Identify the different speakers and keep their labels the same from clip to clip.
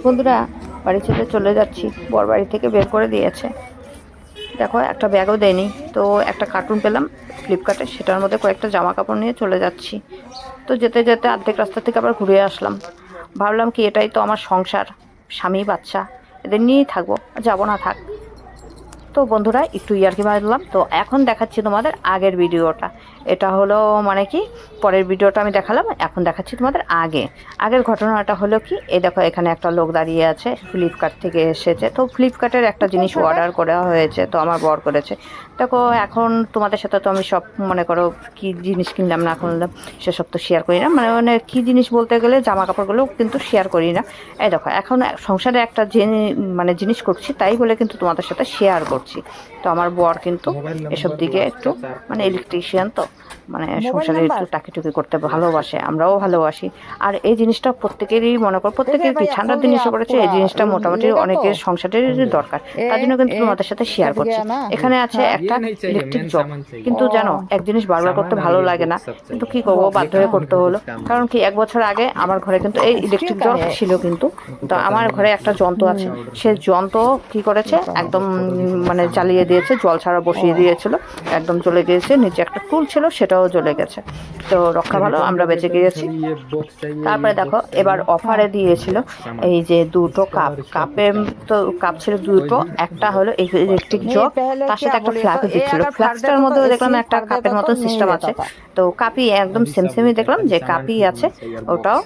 Speaker 1: বন্ধুরা, বাড়ি ছেড়ে চলে যাচ্ছি, বর বাড়ি থেকে বের করে দিয়েছে। দেখো, একটা ব্যাগও দেয়নি। তো একটা কার্টুন পেলাম ফ্লিপকার্টে, সেটার মধ্যে কয়েকটা জামা কাপড় নিয়ে চলে যাচ্ছি। তো যেতে যেতে অর্ধেক রাস্তা থেকে আবার ঘুরে আসলাম। ভাবলাম কি এটাই তো আমার সংসার, স্বামী বাচ্চা, এদের নিয়েই থাকবো, যাবো না থাক। তো বন্ধুরা, একটু ইয়ার্কি মারলাম। তো এখন দেখাচ্ছি তোমাদের আগের ভিডিওটা। এটা হলো মানে কি, পরের ভিডিওটা আমি দেখালাম, এখন দেখাচ্ছি তোমাদের আগের ঘটনাটা হলো কি, এই দেখো এখানে একটা লোক দাঁড়িয়ে আছে, ফ্লিপকার্ট থেকে এসেছে। তো ফ্লিপকার্টের একটা জিনিস অর্ডার করা হয়েছে, তো আমার বর করেছে। দেখো, এখন তোমাদের সাথে তো আমি সব মনে করো কি জিনিস কিনলাম না কিনলাম সেসব তো শেয়ার করি না। মানে মানে কি জিনিস বলতে গেলে জামা কাপড়গুলো কিন্তু শেয়ার করি না। এই দেখো, এখন সংসারে একটা মানে জিনিস করছি, তাই বলে কিন্তু তোমাদের সাথে শেয়ার করছি। তো আমার বর কিন্তু এসব দিকে একটু মানে ইলেকট্রিশিয়ান, তো মানে সংসারে একটু টাকিটুকি করতে ভালোবাসে, আমরাও ভালোবাসি। আর এই জিনিসটা প্রত্যেকেরই মনে করো, প্রত্যেকের কি ঠান্ডার দিন এসে পড়েছে, এই জিনিসটা মোটামুটি অনেকের সংসারের দরকার। তার জন্য কিন্তু তোমাদের সাথে শেয়ার করছি। এখানে আছে একটা ইলেকট্রিক জগ, কিন্তু জানো এক জিনিস বারবার করতে ভালো লাগে না, কিন্তু কি করবো, বাধ্য হয়ে করতে হলো। কারণ কি, 1 বছর আগে আমার ঘরে কিন্তু এই ইলেকট্রিক জগ ছিল, কিন্তু তো আমার ঘরে একটা যন্ত্র আছে, সে যন্ত্র কি করেছে, একদম মানে জ্বালিয়ে দিয়েছে, জল ছাড়া বসিয়ে দিয়েছিল, একদম জ্বলে গিয়েছে। নিচে একটা টুল ছিল, সেটাও জ্বলে গেছে। তো রক্ষা ভালো, আমরা বেঁচে গিয়েছি। তারপরে দেখো, এবার অফারে দিয়েছিল এই যে দুটো কাপের, তো কাপ ছিল দুটো, একটা হলো ইলেকট্রিক জগ, তার সাথে একটা ফ্লাক্স দিচ্ছিল। ফ্লাক্সটার মধ্যেও দেখলাম একটা কাপের মতো সিস্টেম আছে। তো কাপই একদম সেম সেমই দেখলাম যে কাপই আছে ওটাও।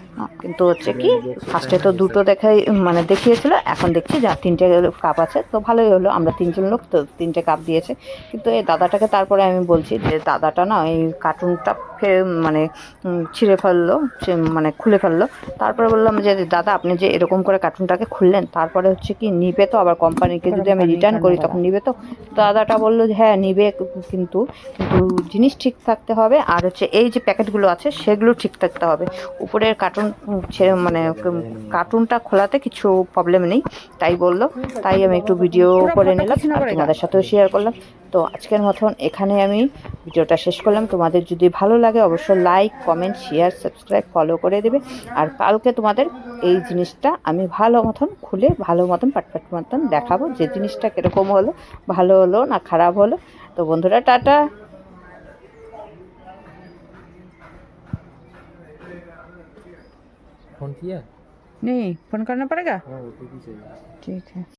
Speaker 1: কিন্তু হচ্ছে কি, ফার্স্টে তো দুটো দেখাই মানে দেখিয়েছিল, এখন দেখছি যা 3টে কাপ আছে। তো ভালোই হলো, আমরা 3জন লোক, তো 3টে কাপ দিয়েছে। কিন্তু এই দাদাটাকে তারপরে আমি বলছি যে দাদাটা না এই কার্টুনটা মানে ছিঁড়ে ফেললো, মানে খুলে ফেললো। তারপরে বললাম যে দাদা, আপনি যে এরকম করে কার্টুনটাকে খুললেন, তারপরে হচ্ছে কি নিবে তো, আবার কোম্পানিকে যদি আমি রিটার্ন করি তখন নিবে তো? দাদাটা বললো যে হ্যাঁ নিবে, কিন্তু কিন্তু জিনিস ঠিক থাকতে হবে, আর হচ্ছে এই যে প্যাকেটগুলো আছে সেগুলো ঠিক থাকতে হবে। উপরের কার্টুন ছেড়ে মানে কার্টুনটা খোলাতে কিছু প্রবলেম নেই, তাই বললো। তাই আমি একটু ভিডিও করে নিলাম আর তোমাদের সাথেও শেয়ার করলাম। তো আজকের মতন এখানে আমি ভিডিওটা শেষ করলাম। তোমাদের যদি ভালো লাগে অবশ্যই like, comment, share, subscribe, follow করে দেবে। আর কালকে তোমাদের এই জিনিসটা আমি ভালো মতন খুলে, ভালো মতন পাটপাট মতন দেখাবো, যে জিনিসটা কীরকম হলো, ভালো হলো না খারাপ হলো। তো বন্ধুরা, টাটা।
Speaker 2: फोन किया?
Speaker 1: नहीं, फोन करना पड़ेगा।
Speaker 2: हाँ, OTP चाहिए।
Speaker 1: ठीक है।